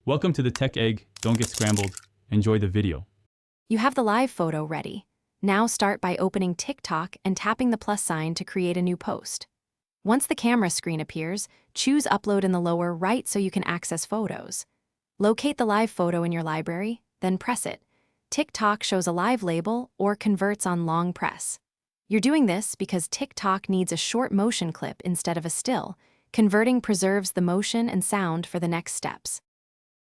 Welcome to the Tech Egg. Don't get scrambled. Enjoy the video. You have the live photo ready. Now start by opening TikTok and tapping the plus sign to create a new post. Once the camera screen appears, choose Upload in the lower right so you can access photos. Locate the live photo in your library, then press it. TikTok shows a live label or converts on long press. You're doing this because TikTok needs a short motion clip instead of a still. Converting preserves the motion and sound for the next steps.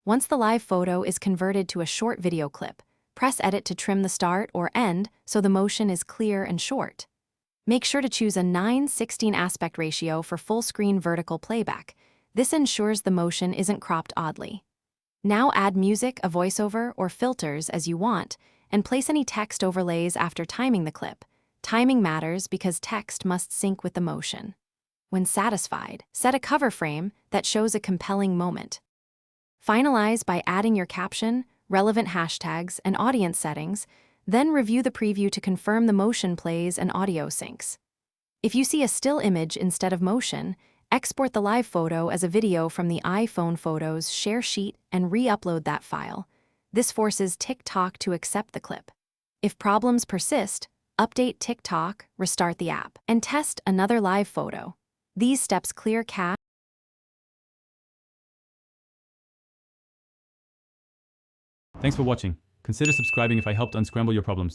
Once the live photo is converted to a short video clip, press Edit to trim the start or end so the motion is clear and short. Make sure to choose a 9:16 aspect ratio for full-screen vertical playback. This ensures the motion isn't cropped oddly. Now add music, a voiceover, or filters as you want, and place any text overlays after timing the clip. Timing matters because text must sync with the motion. When satisfied, set a cover frame that shows a compelling moment. Finalize by adding your caption, relevant hashtags, and audience settings, then review the preview to confirm the motion plays and audio syncs. If you see a still image instead of motion, export the live photo as a video from the iPhone Photos share sheet and re-upload that file. This forces TikTok to accept the clip. If problems persist, update TikTok, restart the app, and test another live photo. These steps clear cache. Thanks for watching. Consider subscribing if I helped unscramble your problems.